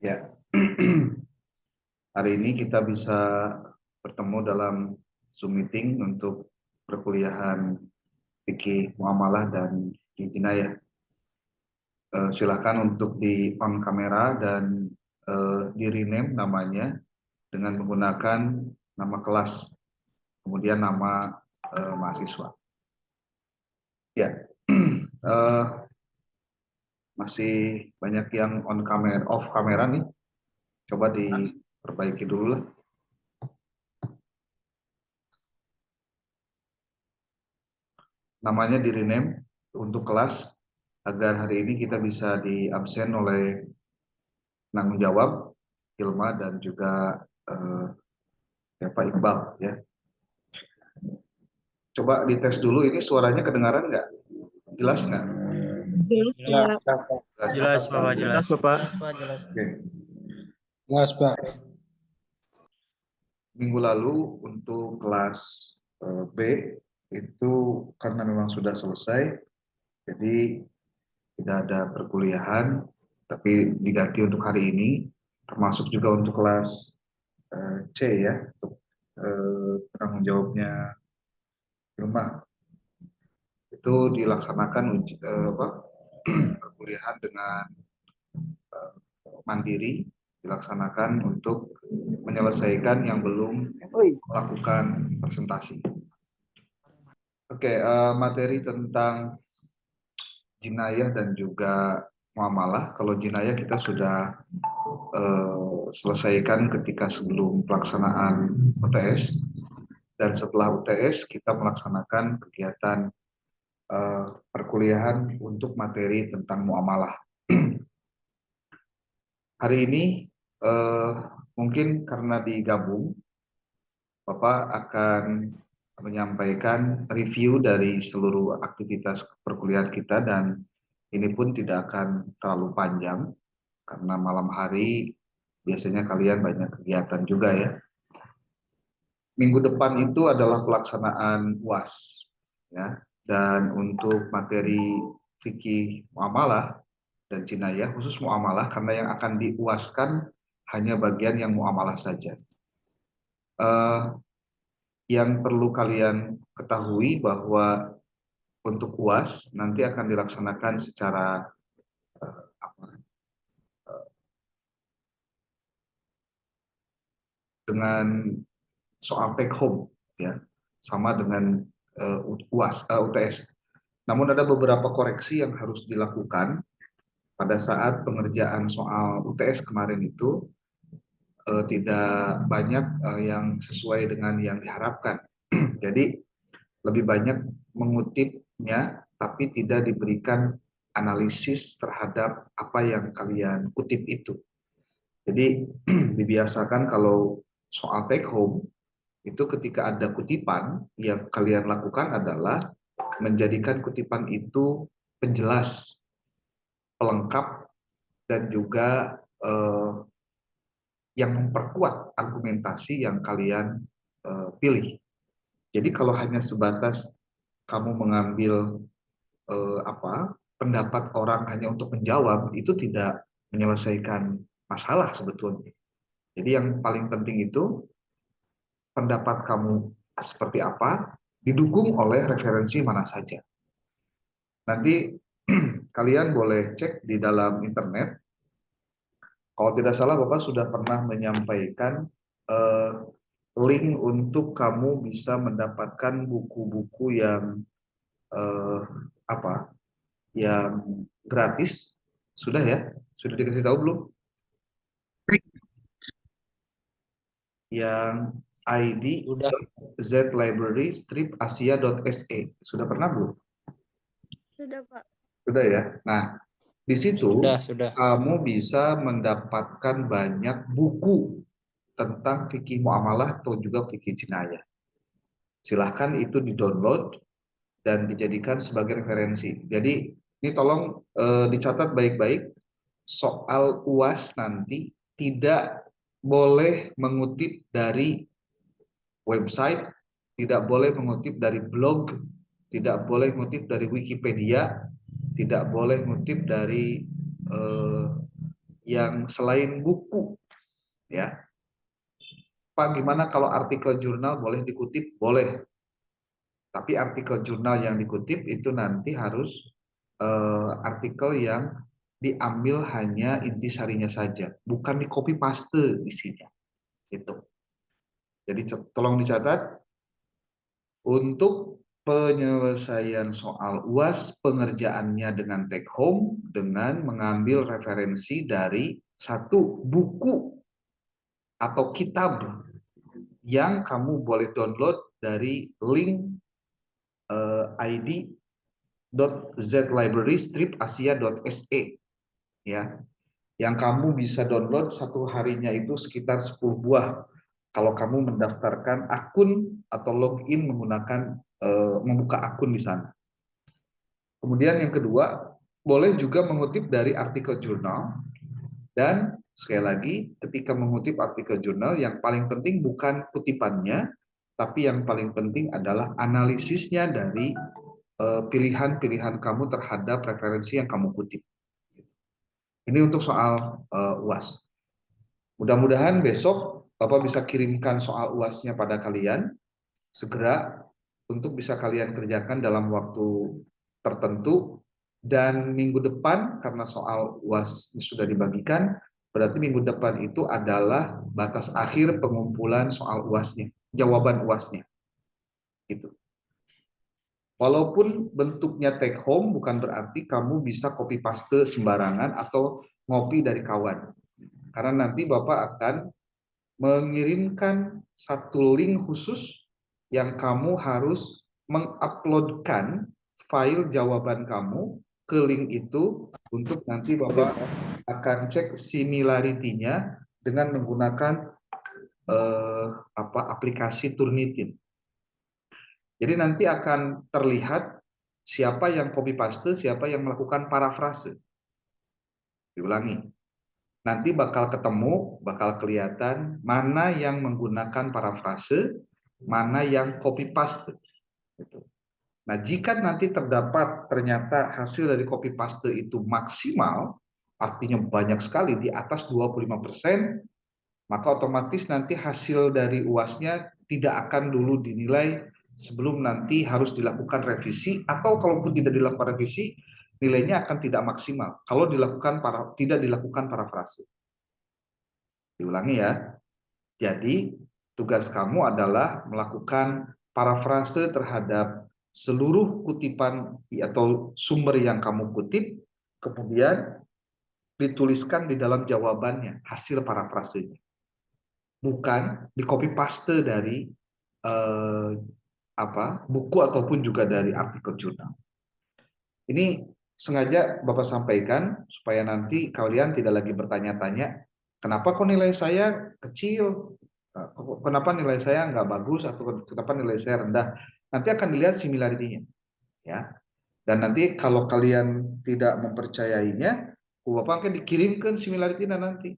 Ya, hari ini kita bisa bertemu dalam Zoom meeting untuk perkuliahan fikih muamalah dan jinayah. Silakan untuk di on kamera dan di rename namanya dengan menggunakan nama kelas, kemudian nama mahasiswa. Ya, eh, masih banyak yang on kamera, off kamera nih. Coba diperbaiki dulu lah. Namanya di rename untuk kelas agar hari ini kita bisa diabsen oleh penanggung jawab Hilma dan juga Pak Iqbal ya. Coba dites dulu ini suaranya kedengaran nggak? Jelas nggak? Jelas, Jelas, Pak. jelas Bapak, jelas. Jelas, Bapak. Jelas, Pak, jelas. Oke. Jelas, Pak. Minggu lalu untuk kelas B itu karena memang sudah selesai, jadi tidak ada perkuliahan, tapi diganti untuk hari ini, termasuk juga untuk kelas C ya, untuk penanggung jawabnya Hilma. Itu dilaksanakan perkuliahan dengan mandiri, dilaksanakan untuk menyelesaikan yang belum melakukan presentasi. Oke, materi tentang jinayah dan juga muamalah. Kalau jinayah kita sudah selesaikan ketika sebelum pelaksanaan UTS, dan setelah UTS kita melaksanakan kegiatan perkuliahan untuk materi tentang muamalah. Hari ini mungkin karena digabung, Bapak akan menyampaikan review dari seluruh aktivitas perkuliahan kita, dan ini pun tidak akan terlalu panjang karena malam hari biasanya kalian banyak kegiatan juga ya. Minggu depan itu adalah pelaksanaan UAS ya, dan untuk materi fikih muamalah dan jinayah khusus muamalah karena yang akan diuaskan hanya bagian yang muamalah saja. Yang perlu kalian ketahui bahwa untuk UAS nanti akan dilaksanakan secara dengan soal take home ya, sama dengan UTS. Namun ada beberapa koreksi yang harus dilakukan pada saat pengerjaan soal UTS kemarin itu, tidak banyak yang sesuai dengan yang diharapkan. Jadi lebih banyak mengutipnya tapi tidak diberikan analisis terhadap apa yang kalian kutip itu. Jadi dibiasakan kalau soal take home itu ketika ada kutipan, yang kalian lakukan adalah menjadikan kutipan itu penjelas, pelengkap, dan juga yang memperkuat argumentasi yang kalian pilih. Jadi kalau hanya sebatas kamu mengambil pendapat orang hanya untuk menjawab, itu tidak menyelesaikan masalah sebetulnya. Jadi yang paling penting itu pendapat kamu seperti apa, didukung oleh referensi mana saja. Nanti kalian boleh cek di dalam internet. Kalau tidak salah Bapak sudah pernah menyampaikan link untuk kamu bisa mendapatkan buku-buku yang eh, yang gratis. Sudah ya? Sudah dikasih tahu belum? Yang ID Udah. zlibrary-asia.se. Sudah pernah belum? Sudah, Pak. Sudah ya. Nah, di situ Sudah. kamu bisa mendapatkan banyak buku tentang fikih muamalah atau juga fikih jinayah. Silahkan itu di-download dan dijadikan sebagai referensi. Jadi ini tolong dicatat baik-baik, soal UAS nanti tidak boleh mengutip dari website, tidak boleh mengutip dari blog, tidak boleh mengutip dari Wikipedia, tidak boleh mengutip dari yang selain buku, ya. Pak, gimana kalau artikel jurnal boleh dikutip? Boleh. Tapi artikel jurnal yang dikutip itu nanti harus artikel yang diambil hanya intisarinya saja, bukan di copy paste isinya. Itu. Jadi tolong dicatat, untuk penyelesaian soal UAS pengerjaannya dengan take home dengan mengambil referensi dari satu buku atau kitab yang kamu boleh download dari link id.zlibrary-asia.se, ya, yang kamu bisa download satu harinya itu sekitar 10 buah kalau kamu mendaftarkan akun atau login menggunakan membuka akun di sana. Kemudian yang kedua, boleh juga mengutip dari artikel jurnal, dan sekali lagi ketika mengutip artikel jurnal yang paling penting bukan kutipannya, tapi yang paling penting adalah analisisnya dari pilihan-pilihan kamu terhadap referensi yang kamu kutip. Ini untuk soal UAS. Mudah-mudahan besok Bapak bisa kirimkan soal UAS-nya pada kalian segera untuk bisa kalian kerjakan dalam waktu tertentu, dan minggu depan karena soal UAS sudah dibagikan, berarti minggu depan itu adalah batas akhir pengumpulan soal UAS-nya, jawaban UAS-nya. Gitu. Walaupun bentuknya take home bukan berarti kamu bisa copy paste sembarangan atau ngopi dari kawan. Karena nanti Bapak akan mengirimkan satu link khusus yang kamu harus menguploadkan file jawaban kamu ke link itu untuk nanti Bapak akan cek similarity-nya dengan menggunakan aplikasi Turnitin. Jadi nanti akan terlihat siapa yang copy paste, siapa yang melakukan parafrase. Diulangi. Nanti bakal ketemu, bakal kelihatan mana yang menggunakan parafrase, mana yang copy paste. Nah, jika nanti terdapat ternyata hasil dari copy paste itu maksimal, artinya banyak sekali di atas 25%, maka otomatis nanti hasil dari UAS-nya tidak akan dulu dinilai sebelum nanti harus dilakukan revisi, atau kalaupun tidak dilakukan revisi, nilainya akan tidak maksimal kalau tidak dilakukan parafrase. Diulangi ya. Jadi tugas kamu adalah melakukan parafrase terhadap seluruh kutipan atau sumber yang kamu kutip, kemudian dituliskan di dalam jawabannya hasil parafrasenya. Bukan di copy paste dari buku ataupun juga dari artikel jurnal. Ini sengaja Bapak sampaikan supaya nanti kalian tidak lagi bertanya-tanya, kenapa kok nilai saya kecil, kenapa nilai saya nggak bagus, atau kenapa nilai saya rendah. Nanti akan dilihat similarity-nya, ya. Dan nanti kalau kalian tidak mempercayainya, Bapak akan dikirimkan similarity-nya nanti.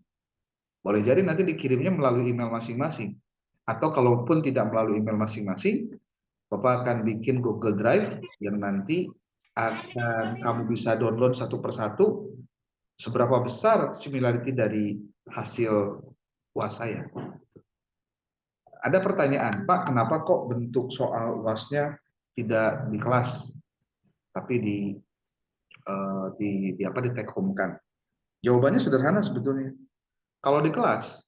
Boleh jadi nanti dikirimnya melalui email masing-masing. Atau kalaupun tidak melalui email masing-masing, Bapak akan bikin Google Drive yang nanti akan kamu bisa download satu persatu seberapa besar similarity dari hasil UAS saya. Ada pertanyaan, Pak, kenapa kok bentuk soal UAS-nya tidak di kelas, tapi di take home kan? Jawabannya sederhana sebetulnya. Kalau di kelas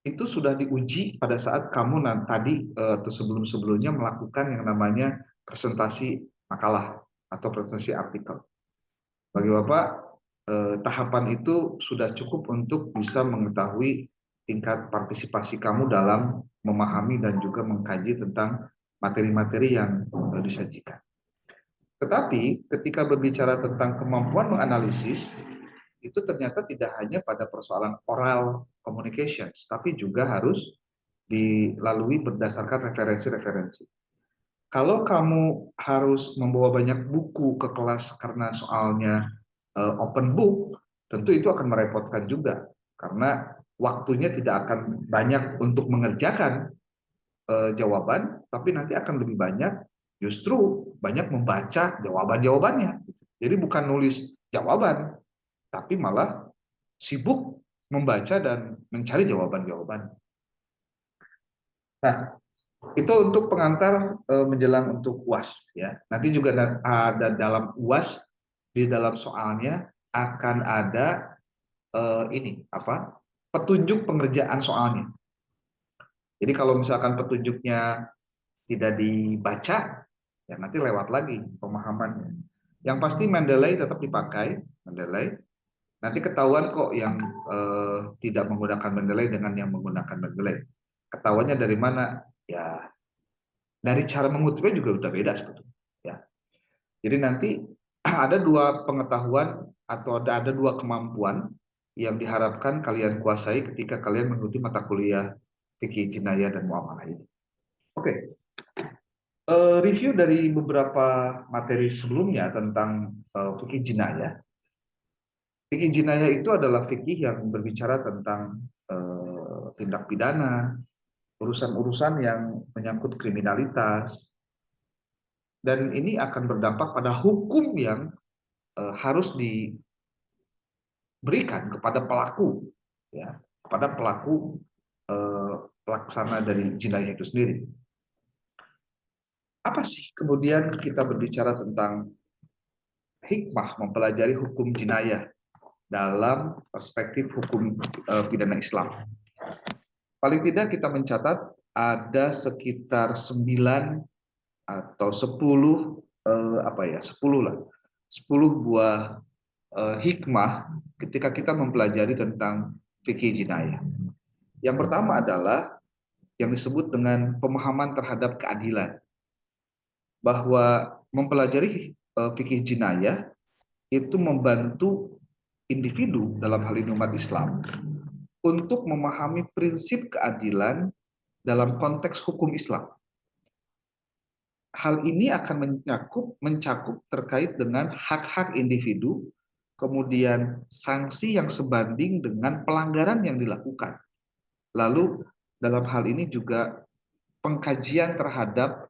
itu sudah diuji pada saat kamu tadi atau sebelum-sebelumnya melakukan yang namanya presentasi makalah atau presentasi artikel. Bagi Bapak, tahapan itu sudah cukup untuk bisa mengetahui tingkat partisipasi kamu dalam memahami dan juga mengkaji tentang materi-materi yang disajikan. Tetapi ketika berbicara tentang kemampuan menganalisis, itu ternyata tidak hanya pada persoalan oral communications, tapi juga harus dilalui berdasarkan referensi-referensi. Kalau kamu harus membawa banyak buku ke kelas karena soalnya open book, tentu itu akan merepotkan juga, karena waktunya tidak akan banyak untuk mengerjakan jawaban, tapi nanti akan lebih banyak justru banyak membaca jawaban-jawabannya. Jadi bukan nulis jawaban, tapi malah sibuk membaca dan mencari jawaban-jawaban. Nah, itu untuk pengantar menjelang untuk UAS ya. Nanti juga ada dalam UAS, di dalam soalnya akan ada ini apa? Petunjuk pengerjaan soalnya. Jadi kalau misalkan petunjuknya tidak dibaca, ya nanti lewat lagi pemahamannya. Yang pasti Mendeley tetap dipakai, Mendeley. Nanti ketahuan kok yang tidak menggunakan Mendeley dengan yang menggunakan Mendeley. Ketahuannya dari mana? Ya dari cara mengutipnya juga udah beda sebetulnya. Ya. Jadi nanti ada dua pengetahuan atau ada dua kemampuan yang diharapkan kalian kuasai ketika kalian mengikuti mata kuliah fikih jinayah dan muamalah ini. Oke. Review dari beberapa materi sebelumnya tentang fikih jinayah. Fikih jinayah itu adalah fikih yang berbicara tentang tindak pidana, urusan-urusan yang menyangkut kriminalitas, dan ini akan berdampak pada hukum yang harus diberikan kepada pelaku, ya, kepada pelaku pelaksana dari jinayah itu sendiri. Apa sih kemudian kita berbicara tentang hikmah mempelajari hukum jinayah dalam perspektif hukum pidana Islam? Paling tidak kita mencatat ada sekitar 9 atau 10 10 buah hikmah ketika kita mempelajari tentang fikih jinayah. Yang pertama adalah yang disebut dengan pemahaman terhadap keadilan. Bahwa mempelajari fikih jinayah itu membantu individu dalam hal ini umat Islam untuk memahami prinsip keadilan dalam konteks hukum Islam. Hal ini akan mencakup terkait dengan hak-hak individu, kemudian sanksi yang sebanding dengan pelanggaran yang dilakukan. Lalu dalam hal ini juga pengkajian terhadap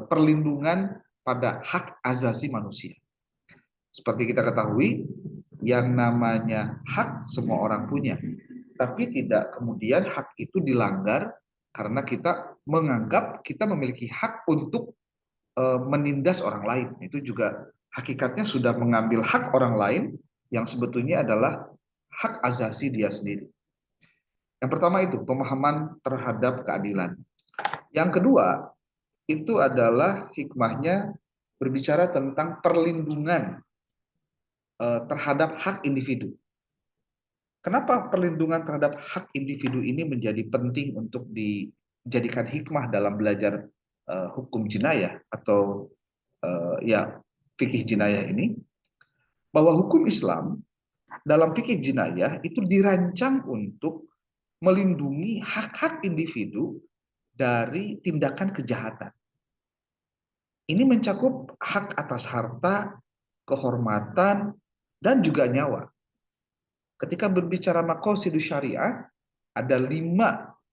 perlindungan pada hak asasi manusia. Seperti kita ketahui, yang namanya hak semua orang punya, tapi tidak kemudian hak itu dilanggar karena kita menganggap kita memiliki hak untuk menindas orang lain. Itu juga hakikatnya sudah mengambil hak orang lain yang sebetulnya adalah hak asasi dia sendiri. Yang pertama itu pemahaman terhadap keadilan. Yang kedua itu adalah hikmahnya berbicara tentang perlindungan terhadap hak individu. Kenapa perlindungan terhadap hak individu ini menjadi penting untuk dijadikan hikmah dalam belajar hukum jinayah atau ya fikih jinayah ini? Bahwa hukum Islam dalam fikih jinayah itu dirancang untuk melindungi hak-hak individu dari tindakan kejahatan. Ini mencakup hak atas harta, kehormatan, dan juga nyawa. Ketika berbicara maqasidus syariah, ada 5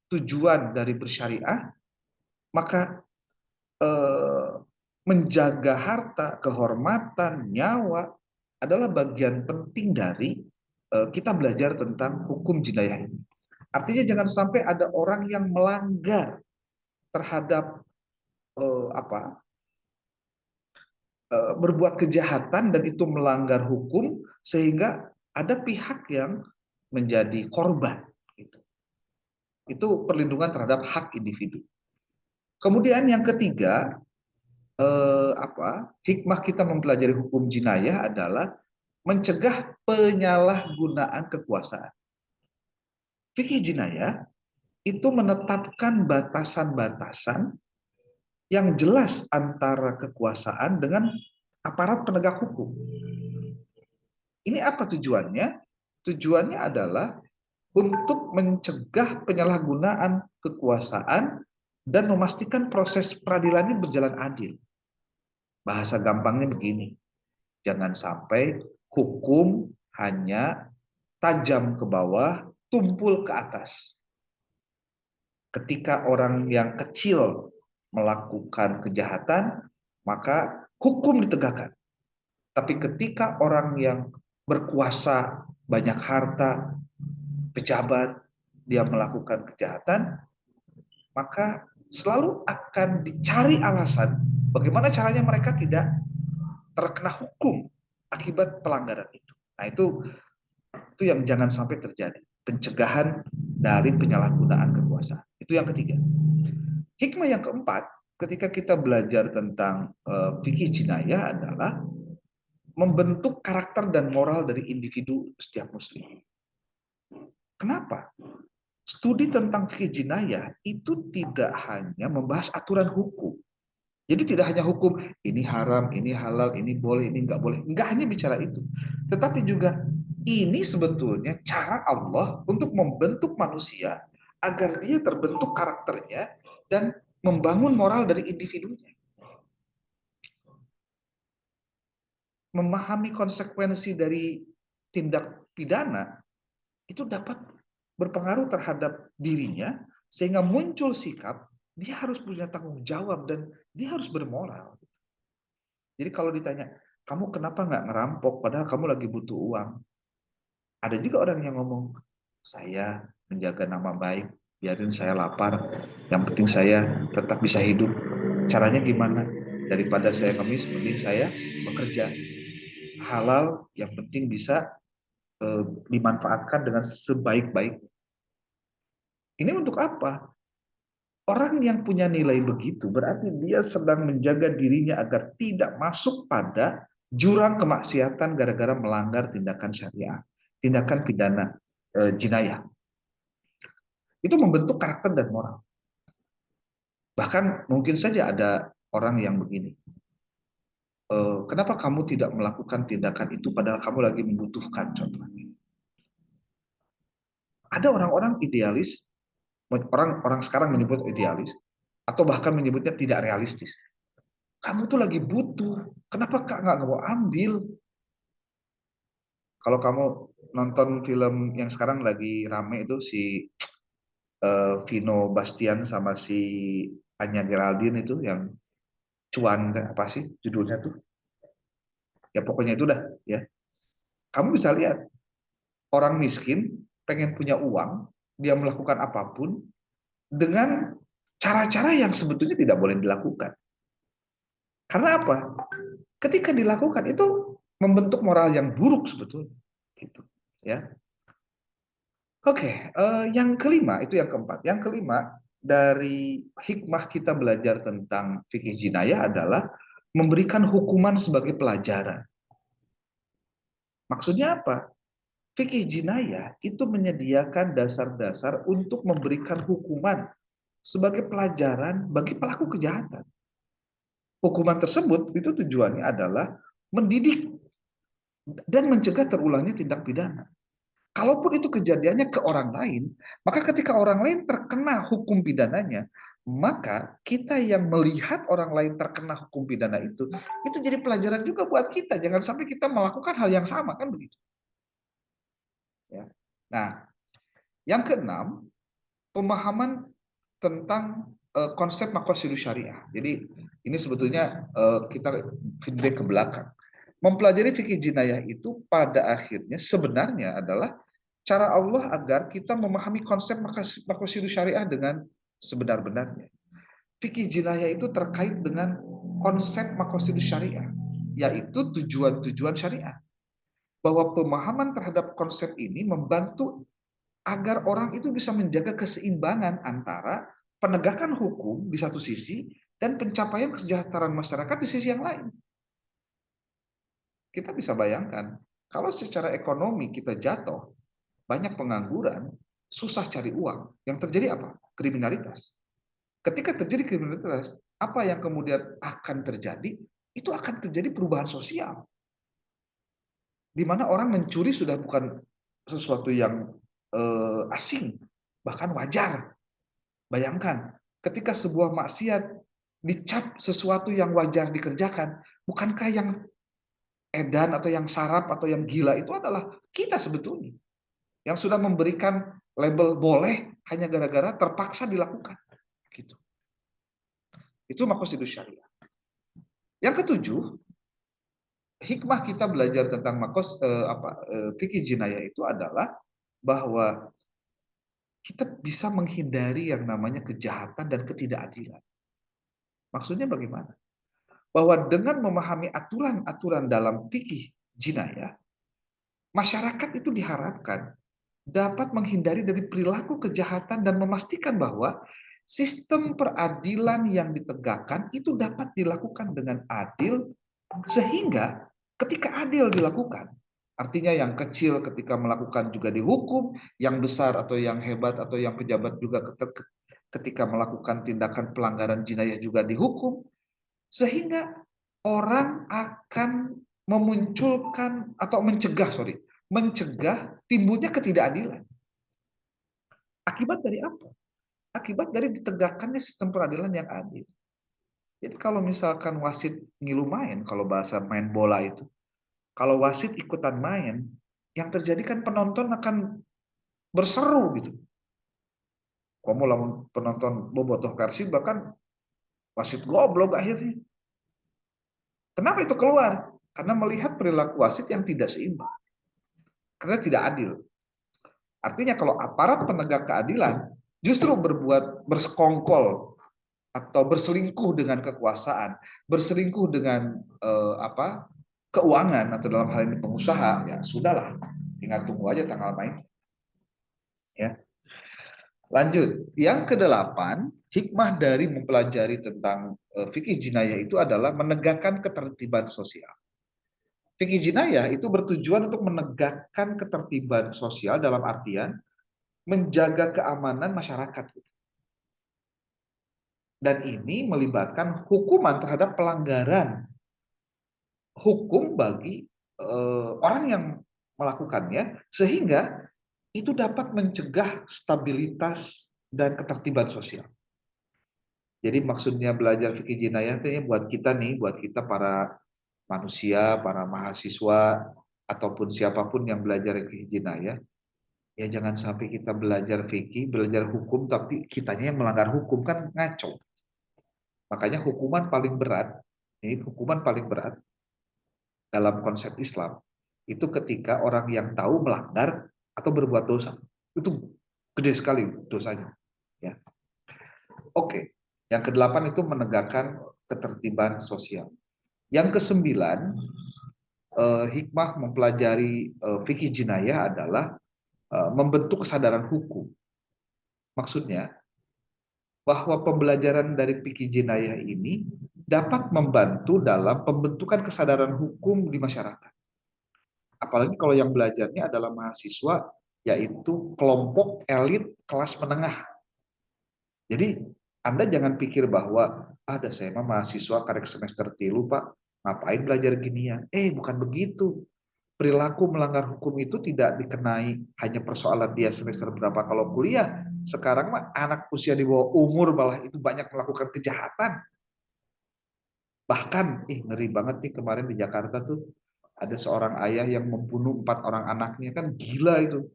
tujuan dari bersyariah, maka menjaga harta, kehormatan, nyawa adalah bagian penting dari kita belajar tentang hukum jinayah ini. Artinya jangan sampai ada orang yang melanggar terhadap berbuat kejahatan dan itu melanggar hukum sehingga ada pihak yang menjadi korban. Itu perlindungan terhadap hak individu. Kemudian yang ketiga, hikmah kita mempelajari hukum jinayah adalah mencegah penyalahgunaan kekuasaan. Fikih jinayah itu menetapkan batasan-batasan yang jelas antara kekuasaan dengan aparat penegak hukum. Ini apa tujuannya? Tujuannya adalah untuk mencegah penyalahgunaan kekuasaan dan memastikan proses peradilan ini berjalan adil. Bahasa gampangnya begini, jangan sampai hukum hanya tajam ke bawah, tumpul ke atas. Ketika orang yang kecil melakukan kejahatan, maka hukum ditegakkan. Tapi ketika orang yang berkuasa banyak harta, pejabat, dia melakukan kejahatan, maka selalu akan dicari alasan bagaimana caranya mereka tidak terkena hukum akibat pelanggaran itu. Nah, itu yang jangan sampai terjadi. Pencegahan dari penyalahgunaan kekuasaan. Itu yang ketiga. Hikmah yang keempat, ketika kita belajar tentang fikih jinayah adalah membentuk karakter dan moral dari individu setiap muslim. Kenapa? Studi tentang fikih jinayah itu tidak hanya membahas aturan hukum. Jadi tidak hanya hukum, ini haram, ini halal, ini boleh, ini nggak boleh. Nggak hanya bicara itu. Tetapi juga ini sebetulnya cara Allah untuk membentuk manusia agar dia terbentuk karakternya dan membangun moral dari individunya. Memahami konsekuensi dari tindak pidana itu dapat berpengaruh terhadap dirinya sehingga muncul sikap dia harus punya tanggung jawab dan dia harus bermoral. Jadi kalau ditanya, kamu kenapa nggak ngerampok padahal kamu lagi butuh uang? Ada juga orang yang ngomong, saya menjaga nama baik, biarin saya lapar, yang penting saya tetap bisa hidup. Caranya gimana? Daripada saya ngemis, mending saya bekerja halal, yang penting bisa dimanfaatkan dengan sebaik-baiknya. Ini untuk apa? Orang yang punya nilai begitu berarti dia sedang menjaga dirinya agar tidak masuk pada jurang kemaksiatan gara-gara melanggar tindakan syariah, tindakan pidana jinayah. Itu membentuk karakter dan moral. Bahkan mungkin saja ada orang yang begini, kenapa kamu tidak melakukan tindakan itu padahal kamu lagi membutuhkan, contohnya. Ada orang-orang idealis, orang sekarang menyebut idealis, atau bahkan menyebutnya tidak realistis. Kamu tuh lagi butuh, kenapa kak nggak mau ambil? Kalau kamu nonton film yang sekarang lagi rame itu si Vino Bastian sama si Anya Geraldine itu yang cuan apa sih judulnya tuh? Ya pokoknya itu dah ya. Kamu bisa lihat orang miskin pengen punya uang, dia melakukan apapun dengan cara-cara yang sebetulnya tidak boleh dilakukan. Karena apa? Ketika dilakukan itu membentuk moral yang buruk sebetulnya. Gitu, ya. Oke, yang kelima itu yang keempat. Yang kelima dari hikmah kita belajar tentang fikih jinayah adalah memberikan hukuman sebagai pelajaran. Maksudnya apa? Fikih jinayah itu menyediakan dasar-dasar untuk memberikan hukuman sebagai pelajaran bagi pelaku kejahatan. Hukuman tersebut itu tujuannya adalah mendidik dan mencegah terulangnya tindak pidana. Kalaupun itu kejadiannya ke orang lain, maka ketika orang lain terkena hukum pidananya, maka kita yang melihat orang lain terkena hukum pidana itu jadi pelajaran juga buat kita. Jangan sampai kita melakukan hal yang sama, kan begitu. Ya. Nah, yang keenam, pemahaman tentang konsep makosidu syariah. Jadi ini sebetulnya kita feedback ke belakang. Mempelajari fikih jinayah itu pada akhirnya sebenarnya adalah cara Allah agar kita memahami konsep makosidu syariah dengan sebenar-benarnya. Fikih jinayah itu terkait dengan konsep makosidu syariah, yaitu tujuan-tujuan syariah. Bahwa pemahaman terhadap konsep ini membantu agar orang itu bisa menjaga keseimbangan antara penegakan hukum di satu sisi dan pencapaian kesejahteraan masyarakat di sisi yang lain. Kita bisa bayangkan, kalau secara ekonomi kita jatuh, banyak pengangguran, susah cari uang. Yang terjadi apa? Kriminalitas. Ketika terjadi kriminalitas, apa yang kemudian akan terjadi? Itu akan terjadi perubahan sosial. Di mana orang mencuri sudah bukan sesuatu yang asing, bahkan wajar. Bayangkan, ketika sebuah maksiat dicap sesuatu yang wajar dikerjakan, bukankah yang edan atau yang sarap atau yang gila itu adalah kita sebetulnya yang sudah memberikan label boleh hanya gara-gara terpaksa dilakukan. Gitu. Itu makosidu syariah. Yang ketujuh, hikmah kita belajar tentang fikih jinayah itu adalah bahwa kita bisa menghindari yang namanya kejahatan dan ketidakadilan. Maksudnya bagaimana? Bahwa dengan memahami aturan-aturan dalam fikih jinayah, masyarakat itu diharapkan dapat menghindari dari perilaku kejahatan dan memastikan bahwa sistem peradilan yang ditegakkan itu dapat dilakukan dengan adil, sehingga ketika adil dilakukan, artinya yang kecil ketika melakukan juga dihukum, yang besar atau yang hebat atau yang pejabat juga ketika melakukan tindakan pelanggaran jinayah juga dihukum, sehingga orang akan memunculkan atau mencegah timbulnya ketidakadilan. Akibat dari apa? Akibat dari ditegakkannya sistem peradilan yang adil. Jadi kalau misalkan wasit ngilu main, kalau bahasa main bola itu, kalau wasit ikutan main, yang terjadi kan penonton akan berseru gitu. Kamu lamun penonton bobotoh Persib bahkan wasit goblok akhirnya. Kenapa itu keluar? Karena melihat perilaku wasit yang tidak seimbang. Karena tidak adil. Artinya kalau aparat penegak keadilan justru bersekongkol atau berselingkuh dengan kekuasaan, berselingkuh dengan keuangan atau dalam hal ini pengusaha, ya sudahlah, tinggal tunggu aja tanggal main. Ya. Lanjut, yang kedelapan, hikmah dari mempelajari tentang fikih jinayah itu adalah menegakkan ketertiban sosial. Fikih jinayah itu bertujuan untuk menegakkan ketertiban sosial dalam artian menjaga keamanan masyarakat. Dan ini melibatkan hukuman terhadap pelanggaran hukum bagi orang yang melakukannya, sehingga itu dapat mencegah stabilitas dan ketertiban sosial. Jadi maksudnya belajar fikih jinayah itu buat kita nih, buat kita para manusia, para mahasiswa, ataupun siapapun yang belajar fikih jinayah, ya jangan sampai kita belajar fikih, belajar hukum, tapi kitanya yang melanggar hukum, kan ngaco. Makanya hukuman paling berat, ini hukuman paling berat dalam konsep Islam, itu ketika orang yang tahu melanggar atau berbuat dosa. Itu gede sekali dosanya. Ya. Oke, yang kedelapan itu menegakkan ketertiban sosial. Yang kesembilan, hikmah mempelajari fikih jinayah adalah membentuk kesadaran hukum. Maksudnya, bahwa pembelajaran dari fikih jinayah ini dapat membantu dalam pembentukan kesadaran hukum di masyarakat. Apalagi kalau yang belajarnya adalah mahasiswa, yaitu kelompok elit kelas menengah. Jadi Anda jangan pikir bahwa ada saya mah mahasiswa karek semester 3 Pak, ngapain belajar ginian? Bukan begitu. Perilaku melanggar hukum itu tidak dikenai hanya persoalan dia semester berapa kalau kuliah. Sekarang mah anak usia di bawah umur malah itu banyak melakukan kejahatan. Bahkan, ngeri banget nih kemarin di Jakarta tuh, ada seorang ayah yang membunuh 4 orang anaknya, kan gila itu.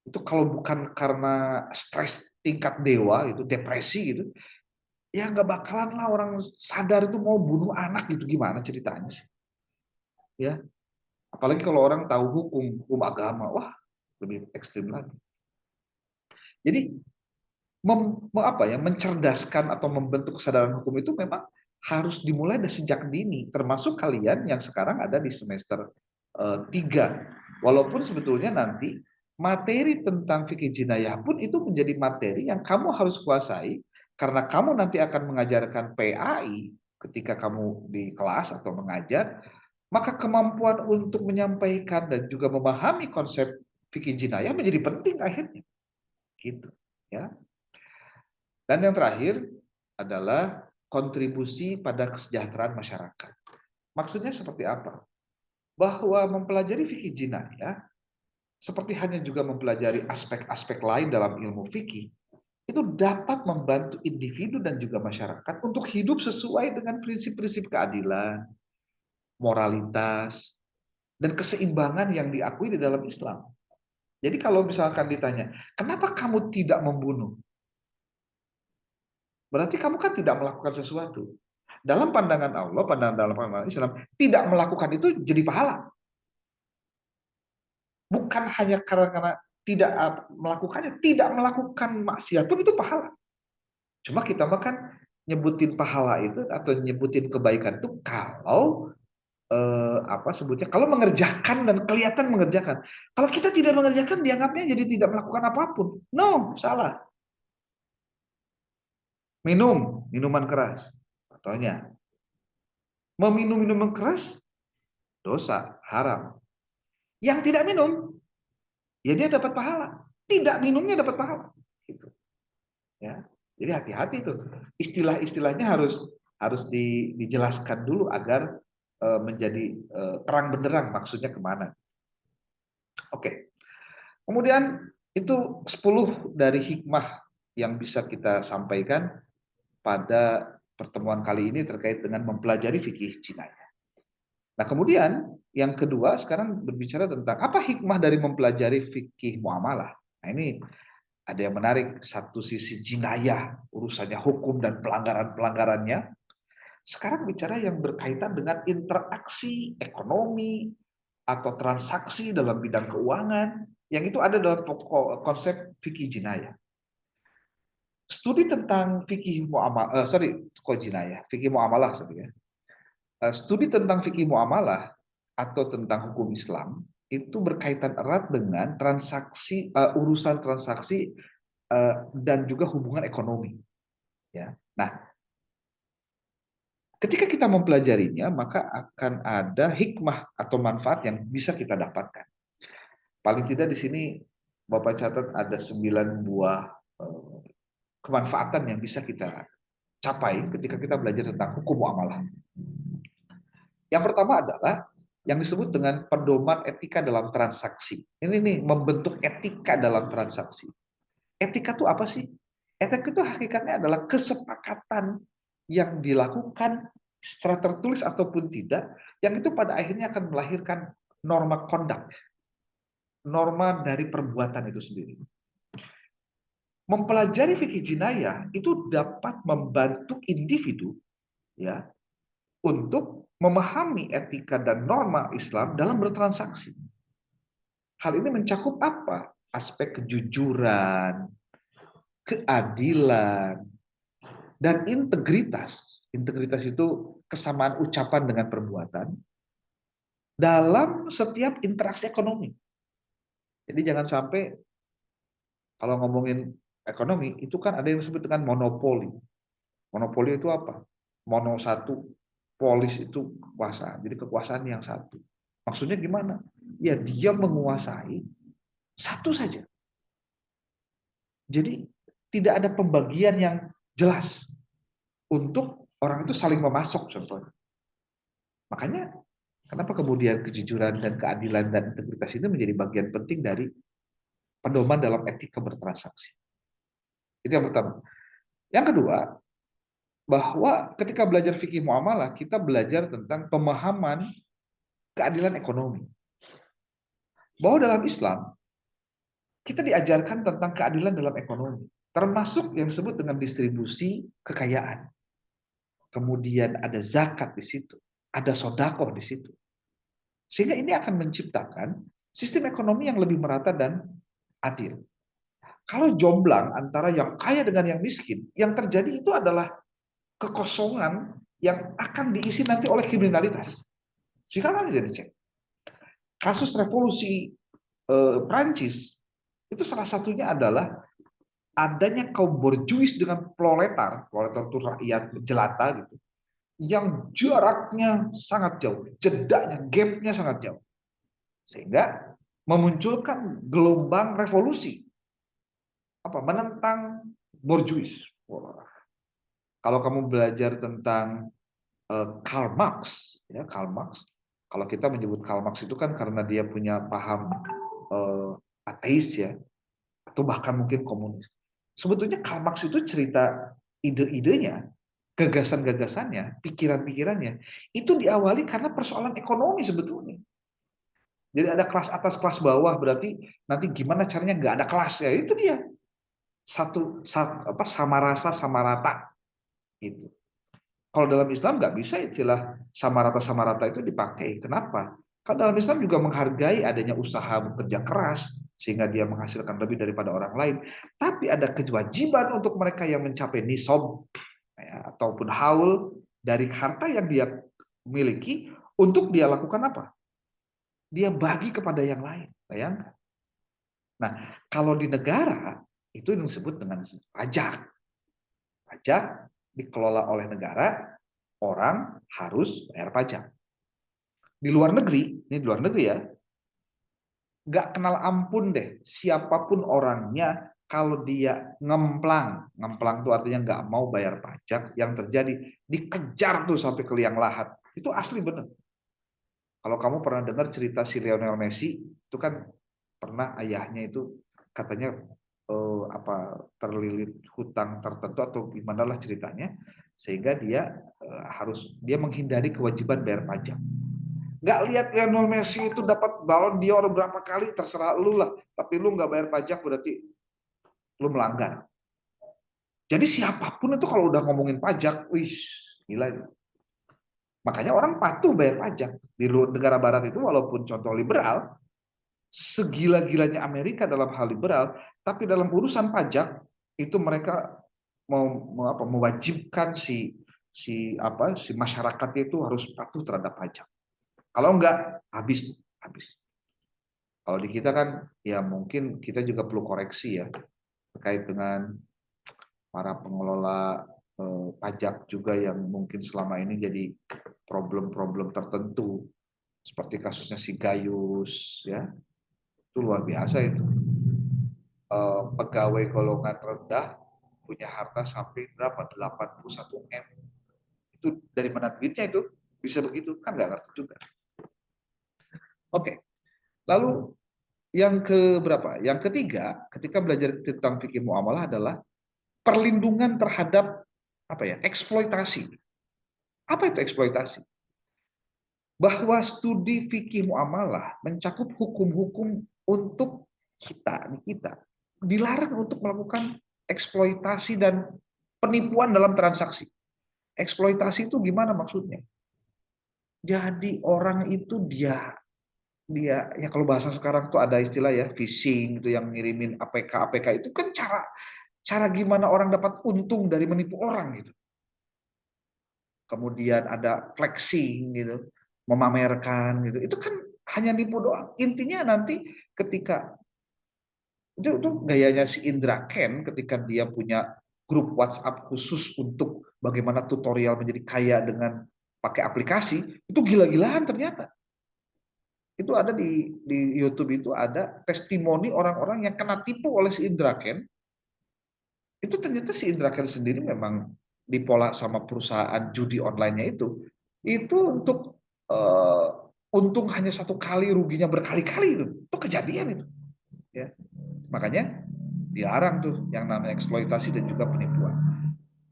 Itu kalau bukan karena stres tingkat dewa, itu depresi gitu, ya nggak bakalan lah orang sadar itu mau bunuh anak gitu, gimana ceritanya sih? Ya, apalagi kalau orang tahu hukum agama, wah lebih ekstrim lagi. Jadi mencerdaskan atau membentuk kesadaran hukum itu memang harus dimulai dari sejak dini, termasuk kalian yang sekarang ada di semester 3. Walaupun sebetulnya nanti materi tentang fikih jinayah pun itu menjadi materi yang kamu harus kuasai, karena kamu nanti akan mengajarkan PAI ketika kamu di kelas atau mengajar, maka kemampuan untuk menyampaikan dan juga memahami konsep fikih jinayah menjadi penting akhirnya. Gitu, ya. Dan yang terakhir adalah kontribusi pada kesejahteraan masyarakat. Maksudnya seperti apa? Bahwa mempelajari fikih jinayah seperti hanya juga mempelajari aspek-aspek lain dalam ilmu fikih, itu dapat membantu individu dan juga masyarakat untuk hidup sesuai dengan prinsip-prinsip keadilan, moralitas, dan keseimbangan yang diakui di dalam Islam. Jadi kalau misalkan ditanya, kenapa kamu tidak membunuh? Berarti kamu kan tidak melakukan sesuatu. Dalam pandangan Allah, dalam pandangan Islam, tidak melakukan itu jadi pahala. Bukan hanya karena tidak melakukannya, tidak melakukan maksiat pun itu pahala. Cuma kita makan nyebutin pahala itu atau nyebutin kebaikan itu kalau apa sebutnya, kalau mengerjakan dan kelihatan mengerjakan. Kalau kita tidak mengerjakan, dianggapnya jadi tidak melakukan apapun. No, salah. Minum minuman keras, contohnya. Meminum minuman keras, dosa, haram. Yang tidak minum, ya dia dapat pahala. Tidak minumnya dapat pahala. Gitu. Ya, jadi hati-hati tuh. Istilah-istilahnya harus dijelaskan dulu agar menjadi terang benderang maksudnya kemana. Oke. Kemudian itu 10 dari hikmah yang bisa kita sampaikan pada pertemuan kali ini terkait dengan mempelajari fikih jinayah. Nah, kemudian yang kedua sekarang berbicara tentang apa hikmah dari mempelajari fikih muamalah. Nah, ini ada yang menarik, satu sisi jinayah, urusannya hukum dan pelanggaran-pelanggarannya. Sekarang bicara yang berkaitan dengan interaksi ekonomi atau transaksi dalam bidang keuangan, yang itu ada dalam konsep fikih jinayah. Studi tentang fikih muamalah, fikih muamalah, studi tentang fikih muamalah atau tentang hukum Islam itu berkaitan erat dengan transaksi, urusan transaksi dan juga hubungan ekonomi. Ya, nah, ketika kita mempelajarinya, maka akan ada hikmah atau manfaat yang bisa kita dapatkan. Paling tidak di sini Bapak catat ada 9 buah kemanfaatan yang bisa kita capai ketika kita belajar tentang hukum muamalah. Yang pertama adalah yang disebut dengan pedoman etika dalam transaksi. Ini nih, membentuk etika dalam transaksi. Etika itu apa sih? Etika itu hakikatnya adalah kesepakatan yang dilakukan secara tertulis ataupun tidak, yang itu pada akhirnya akan melahirkan norma conduct, norma dari perbuatan itu sendiri. Mempelajari fikih jinayah itu dapat membantu individu ya untuk memahami etika dan norma Islam dalam bertransaksi. Hal ini mencakup apa? Aspek kejujuran, keadilan, dan integritas. Integritas itu kesamaan ucapan dengan perbuatan dalam setiap interaksi ekonomi. Jadi jangan sampai kalau ngomongin ekonomi itu kan ada yang disebut dengan monopoli. Monopoli itu apa? Mono satu, polis itu kekuasaan. Jadi kekuasaan yang satu. Maksudnya gimana? Ya dia menguasai satu saja. Jadi tidak ada pembagian yang jelas untuk orang itu saling memasok contohnya. Makanya kenapa kemudian kejujuran dan keadilan dan integritas itu menjadi bagian penting dari pedoman dalam etika bertransaksi. Itu yang pertama. Yang kedua, bahwa ketika belajar fikih muamalah, kita belajar tentang pemahaman keadilan ekonomi. Bahwa dalam Islam, kita diajarkan tentang keadilan dalam ekonomi. Termasuk yang disebut dengan distribusi kekayaan. Kemudian ada zakat di situ. Ada sodakoh di situ. Sehingga ini akan menciptakan sistem ekonomi yang lebih merata dan adil. Kalau jomblang antara yang kaya dengan yang miskin, yang terjadi itu adalah kekosongan yang akan diisi nanti oleh kriminalitas. Silakan aja dicek. Kasus revolusi Prancis itu salah satunya adalah adanya kaum borjuis dengan proletar itu rakyat jelata gitu, yang jaraknya sangat jauh, jedanya, gapnya sangat jauh, sehingga memunculkan gelombang revolusi menentang borjuis. Wah. Kalau kamu belajar tentang Karl Marx, ya Karl Marx. Kalau kita menyebut Karl Marx itu kan karena dia punya paham ateis ya, atau bahkan mungkin komunis. Sebetulnya Karl Marx itu cerita ide-idenya, gagasan-gagasannya, pikiran-pikirannya itu diawali karena persoalan ekonomi sebetulnya. Jadi ada kelas atas, kelas bawah, berarti nanti gimana caranya nggak ada kelas ya, itu dia satu sama rasa sama rata itu. Kalau dalam Islam nggak bisa istilah sama rata itu dipakai. Kenapa? Karena dalam Islam juga menghargai adanya usaha bekerja keras sehingga dia menghasilkan lebih daripada orang lain. Tapi ada kewajiban untuk mereka yang mencapai nisab ya, ataupun haul dari harta yang dia miliki untuk dia lakukan apa? Dia bagi kepada yang lain. Bayangkan. Nah, kalau di negara itu yang disebut dengan pajak. Pajak dikelola oleh negara, orang harus bayar pajak. Di luar negeri, ini di luar negeri ya, nggak kenal ampun deh, siapapun orangnya, kalau dia ngemplang itu artinya nggak mau bayar pajak, yang terjadi dikejar tuh sampai ke liang lahat. Itu asli bener. Kalau kamu pernah dengar cerita si Lionel Messi, itu kan pernah ayahnya itu katanya terlilit hutang tertentu atau gimana lah ceritanya, sehingga dia menghindari kewajiban bayar pajak. Nggak lihat Lionel Messi itu dapat Ballon d'Or berapa kali, terserah lu lah, tapi lu nggak bayar pajak berarti lu melanggar. Jadi siapapun itu kalau udah ngomongin pajak, wih gila. Makanya orang patuh bayar pajak. Di negara barat itu walaupun contoh liberal, segila-gilanya Amerika dalam hal liberal, tapi dalam urusan pajak itu mereka mewajibkan si masyarakat itu harus patuh terhadap pajak. Kalau enggak habis. Kalau di kita kan ya mungkin kita juga perlu koreksi ya terkait dengan para pengelola pajak juga yang mungkin selama ini jadi problem-problem tertentu seperti kasusnya si Gayus ya. Itu luar biasa itu. Pegawai golongan rendah punya harta sampai berapa? 81 M. Itu dari mana duitnya itu? Bisa begitu? Kan nggak ngerti juga. Oke. Lalu yang keberapa? Yang ketiga, ketika belajar tentang fikih muamalah adalah perlindungan terhadap eksploitasi. Apa itu eksploitasi? Bahwa studi fikih muamalah mencakup hukum-hukum untuk kita dilarang untuk melakukan eksploitasi dan penipuan dalam transaksi. Eksploitasi itu gimana maksudnya? Jadi orang itu dia ya kalau bahasa sekarang tuh ada istilah ya phishing itu yang ngirimin APK itu kan cara gimana orang dapat untung dari menipu orang gitu. Kemudian ada flexing gitu, memamerkan gitu. Itu kan hanya nipu doang. Intinya nanti ketika itu gayanya si Indra Ken ketika dia punya grup WhatsApp khusus untuk bagaimana tutorial menjadi kaya dengan pakai aplikasi, itu gila-gilaan ternyata. Itu ada di YouTube itu ada testimoni orang-orang yang kena tipu oleh si Indra Ken. Itu ternyata si Indra Ken sendiri memang dipola sama perusahaan judi online-nya itu untuk untung hanya satu kali, ruginya berkali-kali itu kejadian itu. Ya. Makanya dilarang tuh yang namanya eksploitasi dan juga penipuan.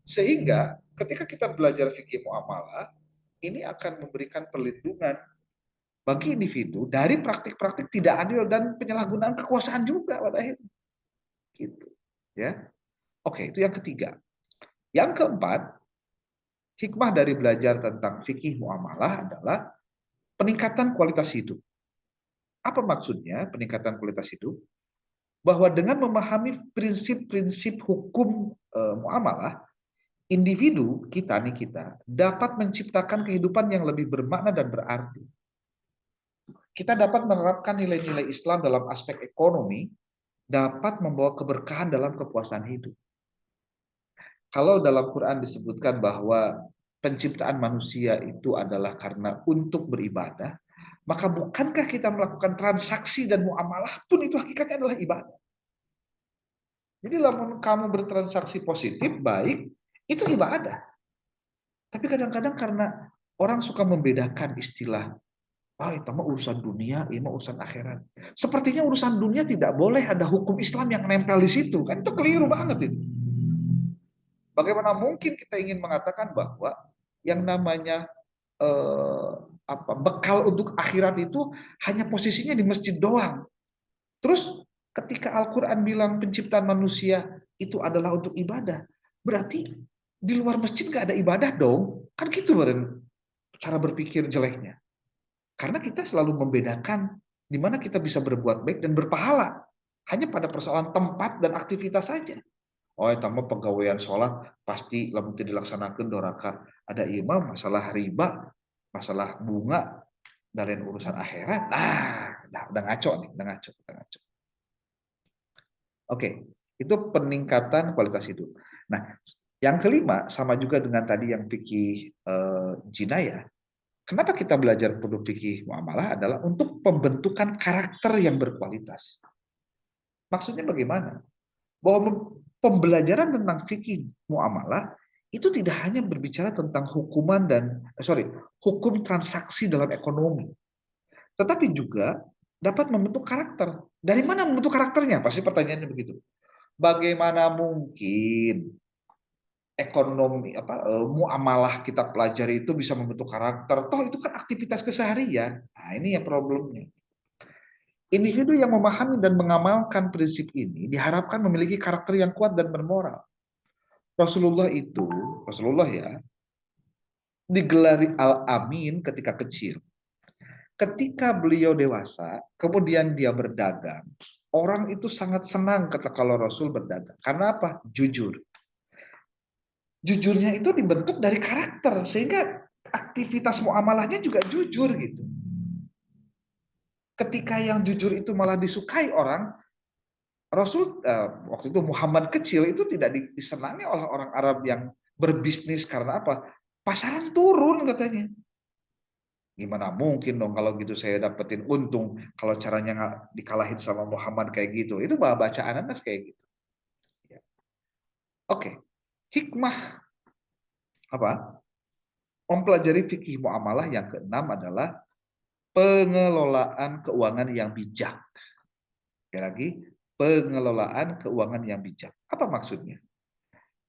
Sehingga ketika kita belajar fikih muamalah, ini akan memberikan perlindungan bagi individu dari praktik-praktik tidak adil dan penyalahgunaan kekuasaan juga pada akhirnya. Gitu. Ya. Oke, itu yang ketiga. Yang keempat, hikmah dari belajar tentang fikih muamalah adalah peningkatan kualitas hidup. Apa maksudnya peningkatan kualitas hidup? Bahwa dengan memahami prinsip-prinsip hukum muamalah, individu kita dapat menciptakan kehidupan yang lebih bermakna dan berarti. Kita dapat menerapkan nilai-nilai Islam dalam aspek ekonomi, dapat membawa keberkahan dalam kepuasan hidup. Kalau dalam Quran disebutkan bahwa penciptaan manusia itu adalah karena untuk beribadah, maka bukankah kita melakukan transaksi dan muamalah pun itu hakikatnya adalah ibadah. Jadi kalau kamu bertransaksi positif, baik, itu ibadah. Tapi kadang-kadang karena orang suka membedakan istilah, itu mah urusan dunia, ini mah urusan akhirat. Sepertinya urusan dunia tidak boleh ada hukum Islam yang nempel di situ, kan itu keliru banget itu. Bagaimana mungkin kita ingin mengatakan bahwa yang namanya bekal untuk akhirat itu hanya posisinya di masjid doang. Terus ketika Al-Quran bilang penciptaan manusia itu adalah untuk ibadah, berarti di luar masjid nggak ada ibadah dong. Kan gitu Beren, cara berpikir jeleknya. Karena kita selalu membedakan di mana kita bisa berbuat baik dan berpahala. Hanya pada persoalan tempat dan aktivitas saja. Oh, tambah pegawaian sholat pasti lamun teu dilaksanakeun doraka. Ada imam masalah riba, masalah bunga, dan urusan akhirat. Udah ngaco nih, udah ngaco. Oke, itu peningkatan kualitas hidup. Nah, yang kelima sama juga dengan tadi yang fikih jinayah. Kenapa kita belajar perlu fikih muamalah adalah untuk pembentukan karakter yang berkualitas. Maksudnya bagaimana? Bahwa pembelajaran tentang fikih muamalah itu tidak hanya berbicara tentang hukum transaksi dalam ekonomi, tetapi juga dapat membentuk karakter. Dari mana membentuk karakternya? Pasti pertanyaannya begitu. Bagaimana mungkin muamalah kita pelajari itu bisa membentuk karakter? Toh itu kan aktivitas keseharian. Nah, ini yang problemnya. Individu yang memahami dan mengamalkan prinsip ini diharapkan memiliki karakter yang kuat dan bermoral. Rasulullah ya, digelari Al-Amin ketika kecil. Ketika beliau dewasa, kemudian dia berdagang. Orang itu sangat senang kalau Rasul berdagang. Karena apa? Jujur. Jujurnya itu dibentuk dari karakter, sehingga aktivitas muamalahnya juga jujur gitu. Ketika yang jujur itu malah disukai orang, Rasul waktu itu Muhammad kecil itu tidak disenangi oleh orang Arab yang berbisnis karena apa? Pasaran turun katanya. Gimana mungkin dong kalau gitu saya dapetin untung kalau caranya nggak dikalahin sama Muhammad kayak gitu. Itu bacaan Anas kayak gitu. Ya. Oke. Hikmah apa? Mempelajari fikih muamalah yang keenam adalah pengelolaan keuangan yang bijak. Sekali lagi, pengelolaan keuangan yang bijak. Apa maksudnya?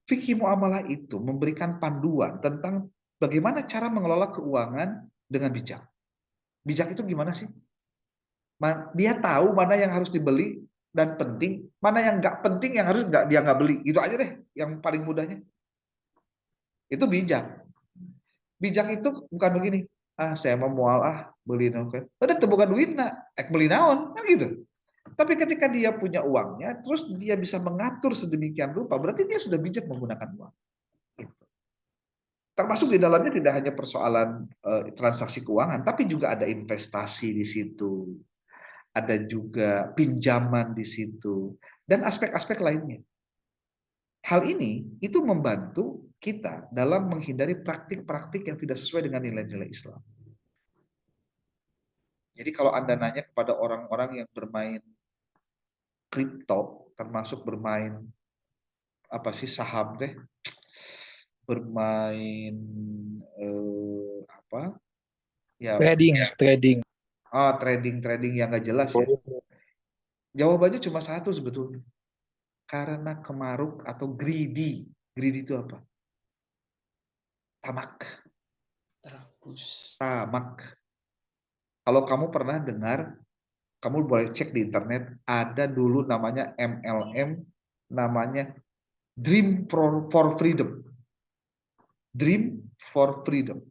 Fikih muamalah itu memberikan panduan tentang bagaimana cara mengelola keuangan dengan bijak. Bijak itu gimana sih? Dia tahu mana yang harus dibeli dan penting, mana yang nggak penting yang harus dia nggak beli. Itu aja deh, yang paling mudahnya. Itu bijak. Bijak itu bukan begini, saya mau mual beli naon. Udah tuh bukan duit beli naon, kan gitu. Tapi ketika dia punya uangnya, terus dia bisa mengatur sedemikian rupa, berarti dia sudah bijak menggunakan uang. Gitu. Termasuk di dalamnya tidak hanya persoalan transaksi keuangan, tapi juga ada investasi di situ, ada juga pinjaman di situ, dan aspek-aspek lainnya. Hal ini itu membantu kita dalam menghindari praktik-praktik yang tidak sesuai dengan nilai-nilai Islam. Jadi kalau Anda nanya kepada orang-orang yang bermain kripto, termasuk bermain saham deh, bermain ya Trading. trading yang nggak jelas ya. Jawabannya cuma satu sebetulnya. Karena kemaruk atau greedy. Greedy itu apa? Tamak. Kalau kamu pernah dengar, kamu boleh cek di internet, ada dulu namanya MLM, namanya Dream for Freedom. Dream for Freedom.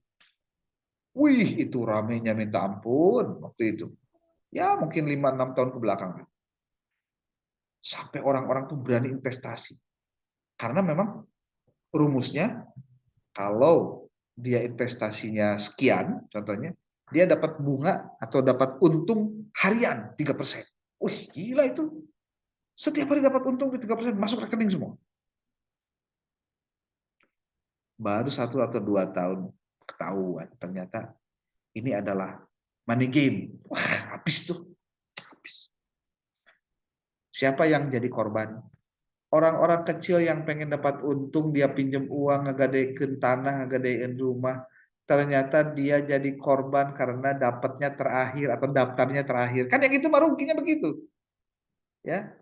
Wih, itu ramenya minta ampun waktu itu. Ya mungkin 5-6 tahun ke belakang. Sampai orang-orang tuh berani investasi. Karena memang rumusnya, kalau dia investasinya sekian, contohnya, dia dapat bunga atau dapat untung harian 3%. Wih, gila itu. Setiap hari dapat untung 3%, masuk rekening semua. Baru 1 atau 2 tahun ketahuan, ternyata ini adalah money game. Wah, habis tuh. Habis. Siapa yang jadi korban? Orang-orang kecil yang pengen dapat untung, dia pinjam uang, ngagadekeun tanah, ngagadekeun rumah. Ternyata dia jadi korban karena dapatnya terakhir atau daftarnya terakhir. Kan yang itu baru ruginya begitu. Ya.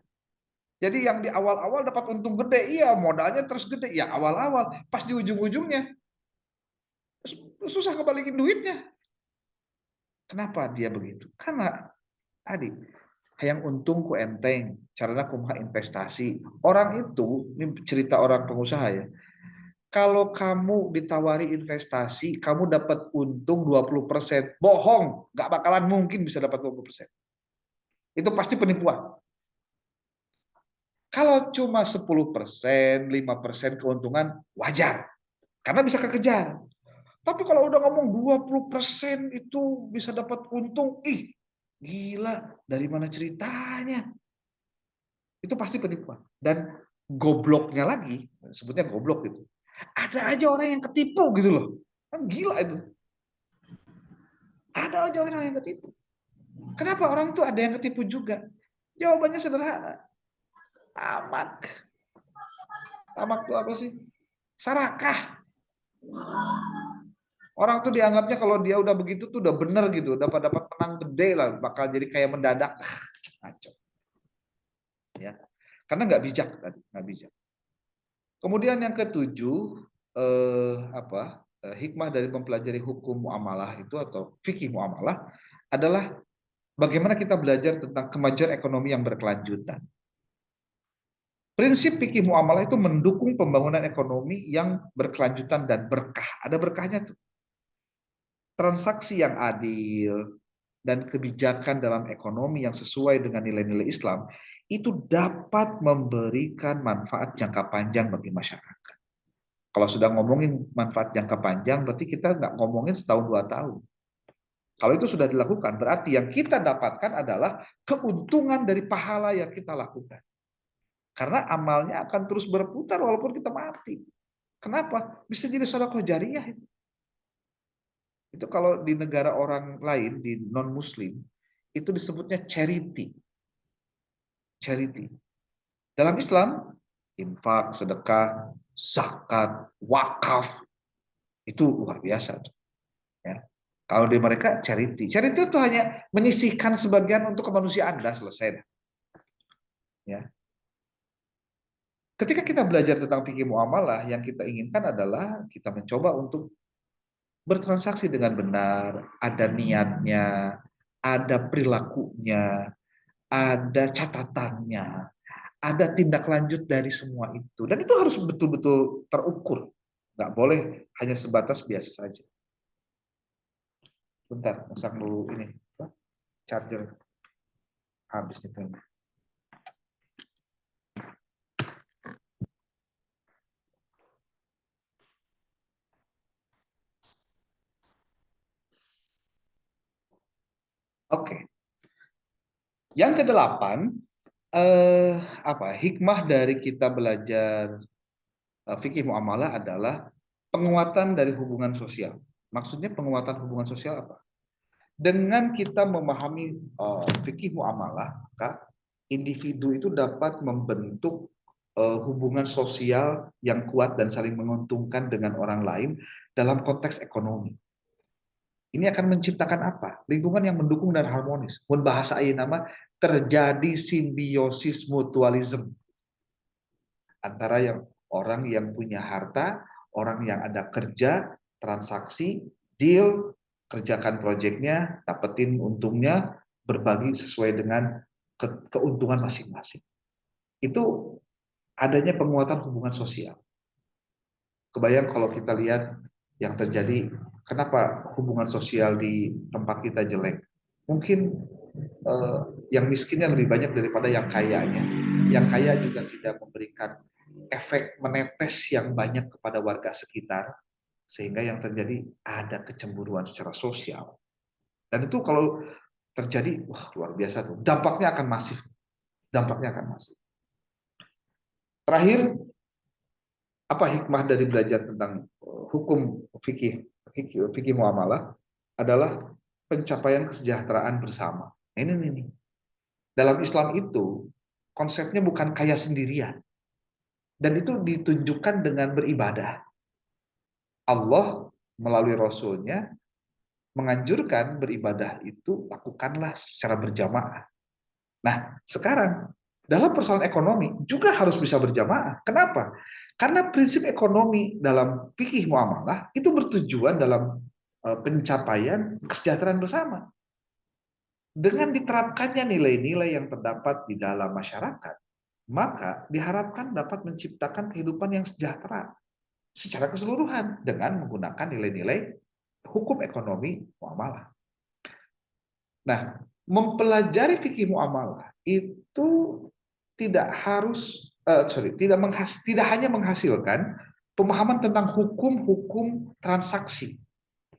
Jadi yang di awal-awal dapat untung gede, iya modalnya terus gede. Ya awal-awal, pas di ujung-ujungnya susah kebalikin duitnya. Kenapa dia begitu? Karena tadi yang untung ku enteng, caranya kumaha investasi. Orang itu, ini cerita orang pengusaha ya. kalau kamu ditawari investasi, kamu dapat untung 20%. Bohong, nggak bakalan mungkin bisa dapat 20%. Itu pasti penipuan. Kalau cuma 10%, 5% keuntungan, wajar. Karena bisa kekejar. Tapi kalau udah ngomong 20% itu bisa dapat untung, gila, dari mana ceritanya? Itu pasti penipuan. Dan gobloknya lagi, sebutnya goblok gitu. Ada aja orang yang ketipu gitu loh. Kan gila itu. Ada aja orang yang ketipu. Kenapa orang itu ada yang ketipu juga? Jawabannya sederhana. Tamak. Tamak itu apa sih? Sarakah. Orang tuh dianggapnya kalau dia udah begitu tuh udah bener gitu, dapat menang gede lah, bakal jadi kayak mendadak. Ngaco. Ya. Karena nggak bijak tadi, nggak bijak. Kemudian yang ketujuh, hikmah dari mempelajari hukum muamalah itu atau fikih muamalah adalah bagaimana kita belajar tentang kemajuan ekonomi yang berkelanjutan. Prinsip fikih muamalah itu mendukung pembangunan ekonomi yang berkelanjutan dan berkah. Ada berkahnya tuh. Transaksi yang adil dan kebijakan dalam ekonomi yang sesuai dengan nilai-nilai Islam itu dapat memberikan manfaat jangka panjang bagi masyarakat. Kalau sudah ngomongin manfaat jangka panjang, berarti kita nggak ngomongin setahun 2 tahun. Kalau itu sudah dilakukan, berarti yang kita dapatkan adalah keuntungan dari pahala yang kita lakukan. Karena amalnya akan terus berputar walaupun kita mati. Kenapa? Bisa jadi sedekah jariyah. Itu kalau di negara orang lain, di non-muslim, itu disebutnya charity. Charity. Dalam Islam, infak, sedekah, zakat, wakaf, itu luar biasa. Ya. Kalau di mereka charity. Charity itu hanya menyisihkan sebagian untuk kemanusiaan, dah selesai. Ya. Ketika kita belajar tentang fikih muamalah, yang kita inginkan adalah kita mencoba untuk bertransaksi dengan benar, ada niatnya, ada perilakunya, ada catatannya, ada tindak lanjut dari semua itu. Dan itu harus betul-betul terukur. Nggak boleh hanya sebatas biasa saja. Bentar, pasang dulu ini. Charger. Habis nih. Oke. Yang kedelapan, hikmah dari kita belajar fikih muamalah adalah penguatan dari hubungan sosial. Maksudnya penguatan hubungan sosial apa? Dengan kita memahami fikih muamalah, maka individu itu dapat membentuk hubungan sosial yang kuat dan saling menguntungkan dengan orang lain dalam konteks ekonomi. Ini akan menciptakan apa? Lingkungan yang mendukung dan harmonis. Mun bahasa ayeuna nama terjadi simbiosis mutualisme antara orang yang punya harta, orang yang ada kerja, transaksi, deal, kerjakan proyeknya, dapetin untungnya, berbagi sesuai dengan keuntungan masing-masing. Itu adanya penguatan hubungan sosial. Kebayang kalau kita lihat yang terjadi, kenapa hubungan sosial di tempat kita jelek? Mungkin yang miskinnya lebih banyak daripada yang kayanya. Yang kaya juga tidak memberikan efek menetes yang banyak kepada warga sekitar, sehingga yang terjadi ada kecemburuan secara sosial. Dan itu kalau terjadi, wah luar biasa tuh. Dampaknya akan masif. Dampaknya akan masif. Terakhir, apa hikmah dari belajar tentang hukum fikih muamalah adalah pencapaian kesejahteraan bersama. Ini. Dalam Islam itu konsepnya bukan kaya sendirian. Dan itu ditunjukkan dengan beribadah. Allah melalui Rasulnya menganjurkan beribadah itu lakukanlah secara berjamaah. Nah, sekarang dalam persoalan ekonomi juga harus bisa berjamaah. Kenapa? Karena prinsip ekonomi dalam fikih muamalah itu bertujuan dalam pencapaian kesejahteraan bersama. Dengan diterapkannya nilai-nilai yang terdapat di dalam masyarakat, maka diharapkan dapat menciptakan kehidupan yang sejahtera. secara keseluruhan dengan menggunakan nilai-nilai hukum ekonomi muamalah. Nah, mempelajari fikih muamalah itu tidak harus tidak hanya menghasilkan pemahaman tentang hukum-hukum transaksi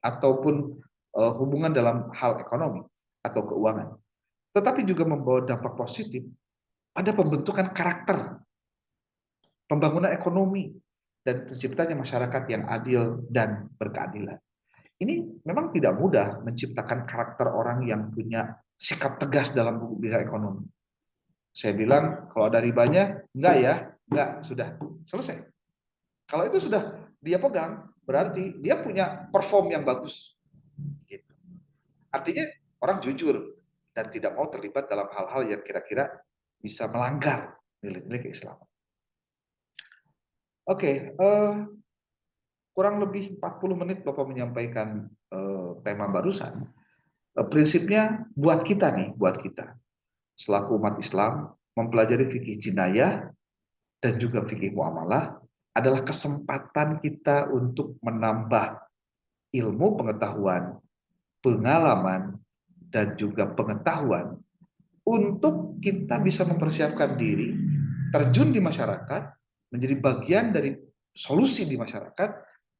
ataupun hubungan dalam hal ekonomi atau keuangan, tetapi juga membawa dampak positif pada pembentukan karakter, pembangunan ekonomi, dan terciptanya masyarakat yang adil dan berkeadilan. Ini memang tidak mudah menciptakan karakter orang yang punya sikap tegas dalam bidang ekonomi. Saya bilang kalau ada ribanya, enggak ya, enggak, sudah selesai. Kalau itu sudah dia pegang, berarti dia punya perform yang bagus. Gitu. Artinya orang jujur dan tidak mau terlibat dalam hal-hal yang kira-kira bisa melanggar nilai-nilai keislaman. Oke, kurang lebih 40 menit Bapak menyampaikan tema barusan. Prinsipnya buat kita selaku umat Islam mempelajari fikih jinayah dan juga fikih muamalah adalah kesempatan kita untuk menambah ilmu pengetahuan, pengalaman, dan juga pengetahuan untuk kita bisa mempersiapkan diri terjun di masyarakat, menjadi bagian dari solusi di masyarakat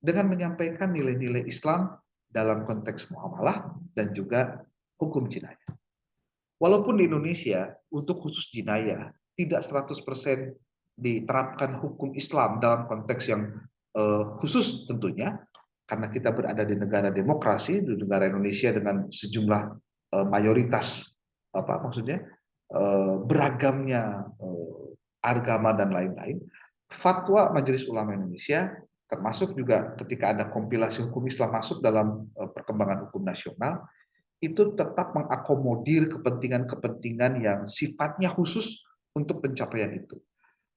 dengan menyampaikan nilai-nilai Islam dalam konteks muamalah dan juga hukum jinayah. Walaupun di Indonesia untuk khusus jinayah tidak 100% diterapkan hukum Islam dalam konteks yang khusus tentunya, karena kita berada di negara demokrasi, di negara Indonesia dengan sejumlah mayoritas beragamnya agama dan lain-lain. Fatwa Majelis Ulama Indonesia termasuk juga ketika ada kompilasi hukum Islam masuk dalam perkembangan hukum nasional, itu tetap mengakomodir kepentingan-kepentingan yang sifatnya khusus untuk pencapaian itu.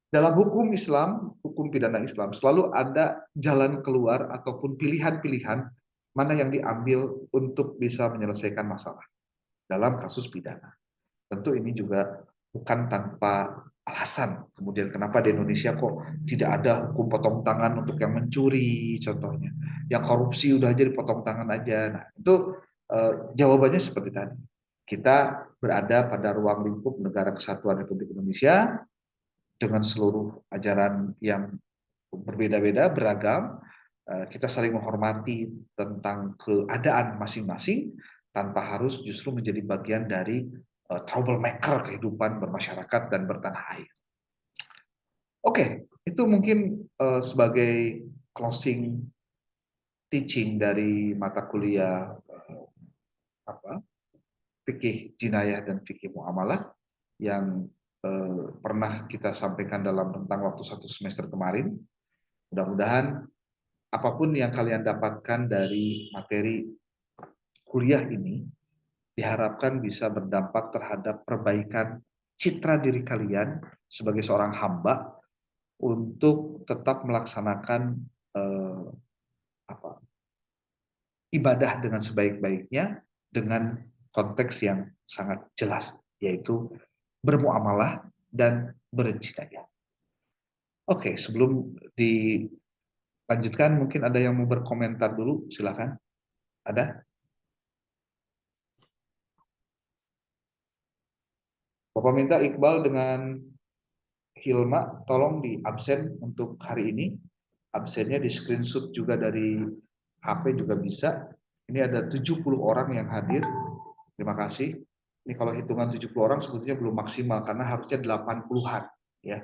Dalam hukum Islam, hukum pidana Islam, selalu ada jalan keluar ataupun pilihan-pilihan mana yang diambil untuk bisa menyelesaikan masalah dalam kasus pidana. Tentu ini juga bukan tanpa alasan. Kemudian kenapa di Indonesia kok tidak ada hukum potong tangan untuk yang mencuri, contohnya. Yang korupsi udah aja dipotong tangan aja. Nah, itu jawabannya seperti tadi. Kita berada pada ruang lingkup Negara Kesatuan Republik Indonesia dengan seluruh ajaran yang berbeda-beda, beragam. Kita saling menghormati tentang keadaan masing-masing tanpa harus justru menjadi bagian dari troublemaker kehidupan bermasyarakat dan bertanah air. Oke, itu mungkin sebagai closing teaching dari mata kuliah fikih jinayah dan fikih muamalah yang pernah kita sampaikan dalam rentang waktu 1 semester kemarin. Mudah-mudahan apapun yang kalian dapatkan dari materi kuliah ini diharapkan bisa berdampak terhadap perbaikan citra diri kalian sebagai seorang hamba untuk tetap melaksanakan ibadah dengan sebaik-baiknya dengan konteks yang sangat jelas, yaitu bermuamalah dan berjinayah. Oke, sebelum dilanjutkan mungkin ada yang mau berkomentar dulu, silakan. Ada? Bapak minta Iqbal dengan Hilma tolong di absen untuk hari ini. Absennya di screenshot juga dari HP juga bisa. Ini ada 70 orang yang hadir. Terima kasih. Ini kalau hitungan 70 orang sebetulnya belum maksimal karena harusnya 80-an ya.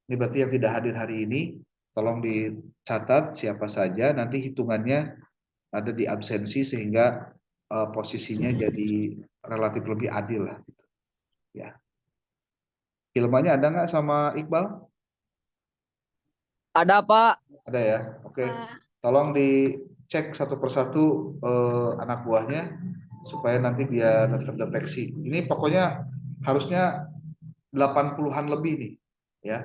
Ini berarti yang tidak hadir hari ini tolong dicatat siapa saja, nanti hitungannya ada di absensi sehingga posisinya jadi relatif lebih adil lah gitu. Ya. Ilmanya ada nggak sama Iqbal? Ada, Pak. Ada ya. Oke. Tolong dicek satu persatu anak buahnya supaya nanti biar terdeteksi. Ini pokoknya harusnya 80-an lebih nih, ya.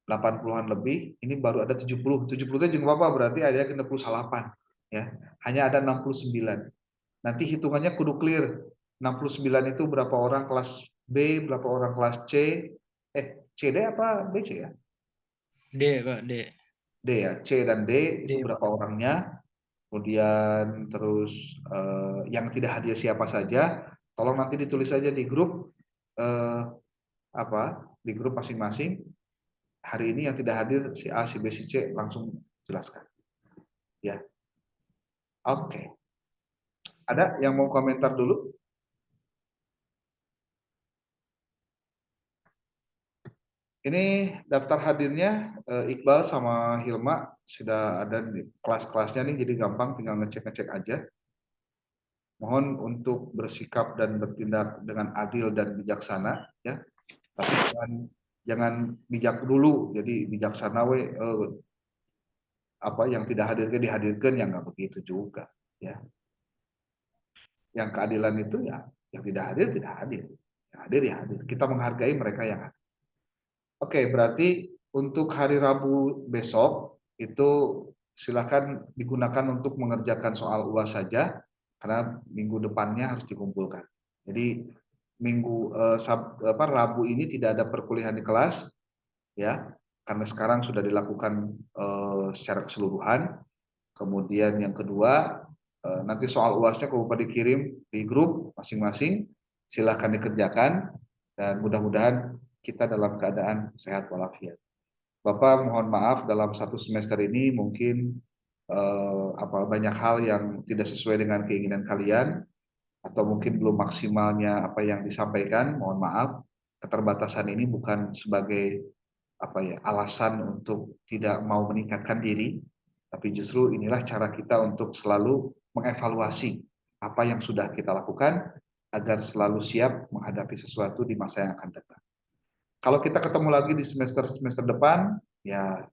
80-an lebih, ini baru ada 70. 70 itu juga apa? Berarti ada yang kena salapan, ya. Hanya ada 69. Nanti hitungannya kudu clear. 69 itu berapa orang kelas B, berapa orang kelas C? CD apa BC ya? D, Pak, D. D ya, C dan D itu D, berapa orangnya. Kemudian terus yang tidak hadir siapa saja. Tolong nanti ditulis saja di grup di grup masing-masing. Hari ini yang tidak hadir si A, si B, si C, langsung jelaskan. Ya, oke. Ada yang mau komentar dulu? Ini daftar hadirnya Iqbal sama Hilma sudah ada di kelas-kelasnya nih, jadi gampang tinggal ngecek-ngecek aja. Mohon untuk bersikap dan bertindak dengan adil dan bijaksana, ya. Tapi jangan bijak dulu, jadi bijaksana yang tidak hadirkan dihadirkan, yang nggak begitu juga, ya. Yang keadilan itu ya, yang tidak hadir tidak hadir, yang hadir ya hadir. Kita menghargai mereka yang hadir. Oke, berarti untuk hari Rabu besok itu silakan digunakan untuk mengerjakan soal UAS saja, karena minggu depannya harus dikumpulkan. Jadi Rabu ini tidak ada perkuliahan di kelas, ya, karena sekarang sudah dilakukan secara keseluruhan. Kemudian yang kedua, nanti soal UASnya kalau Bapak dikirim di grup masing-masing, silahkan dikerjakan dan mudah-mudahan kita dalam keadaan sehat walafiat. Bapak mohon maaf dalam satu semester ini mungkin banyak hal yang tidak sesuai dengan keinginan kalian atau mungkin belum maksimalnya apa yang disampaikan. Mohon maaf, keterbatasan ini bukan sebagai alasan untuk tidak mau meningkatkan diri, tapi justru inilah cara kita untuk selalu mengevaluasi apa yang sudah kita lakukan agar selalu siap menghadapi sesuatu di masa yang akan datang. Kalau kita ketemu lagi di semester depan, ya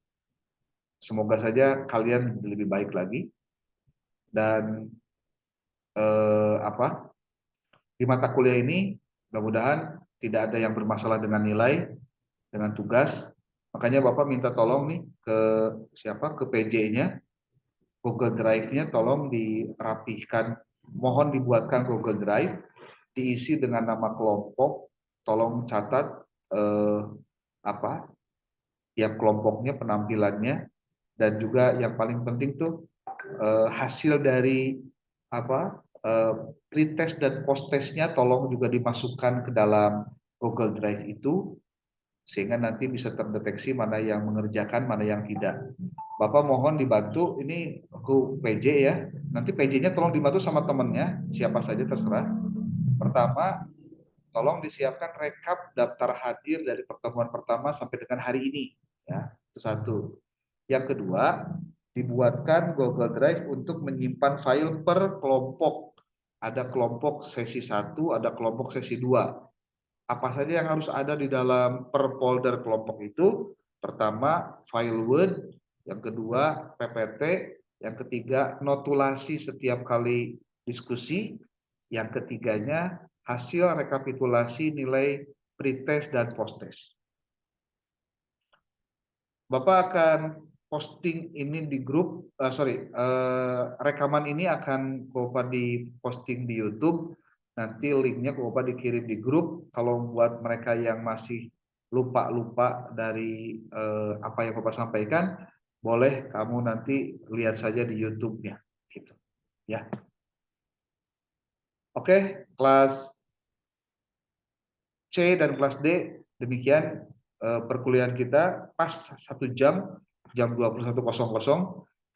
semoga saja kalian lebih baik lagi dan di mata kuliah ini mudah-mudahan tidak ada yang bermasalah dengan nilai, dengan tugas. Makanya Bapak minta tolong nih ke PJ-nya, Google Drive-nya tolong dirapihkan, mohon dibuatkan Google Drive, diisi dengan nama kelompok, tolong catat tiap kelompoknya, penampilannya, dan juga yang paling penting tuh hasil dari pretest dan post-testnya tolong juga dimasukkan ke dalam Google Drive itu, sehingga nanti bisa terdeteksi mana yang mengerjakan, mana yang tidak. Bapak mohon dibantu, ini aku PJ ya, nanti PJ-nya tolong dibantu sama temennya, siapa saja terserah. Pertama, tolong disiapkan rekap daftar hadir dari pertemuan pertama sampai dengan hari ini, ya, itu satu. Yang kedua, dibuatkan Google Drive untuk menyimpan file per kelompok. Ada kelompok sesi 1, ada kelompok sesi 2. Apa saja yang harus ada di dalam per folder kelompok itu? Pertama, file Word, yang kedua PPT, yang ketiga notulasi setiap kali diskusi, yang ketiganya hasil rekapitulasi nilai pretest dan post-test. Bapak akan posting ini di grup, rekaman ini akan Bapak diposting di YouTube. Nanti linknya Bapak dikirim di grup. Kalau buat mereka yang masih lupa dari apa yang Bapak sampaikan, boleh kamu nanti lihat saja di YouTube-nya, gitu. Ya. Oke, kelas C dan kelas D demikian perkuliahan kita pas 1 jam 21.00.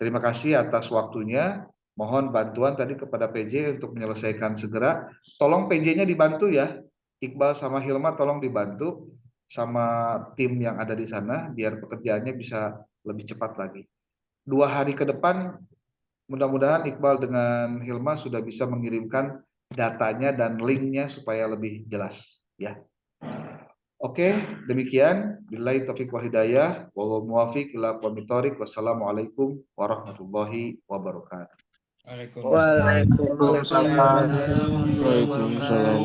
Terima kasih atas waktunya. Mohon bantuan tadi kepada PJ untuk menyelesaikan segera. Tolong PJ-nya dibantu ya. Iqbal sama Hilma tolong dibantu sama tim yang ada di sana biar pekerjaannya bisa lebih cepat lagi. 2 hari ke depan mudah-mudahan Iqbal dengan Hilma sudah bisa mengirimkan datanya dan linknya supaya lebih jelas ya. Oke, demikian. Billahi taufiq wal hidayah. Wallahu muwaffiq ila aqwamit thoriq. Wassalamualaikum warahmatullahi wabarakatuh. Waalaikumsalam. Waalaikumsalam.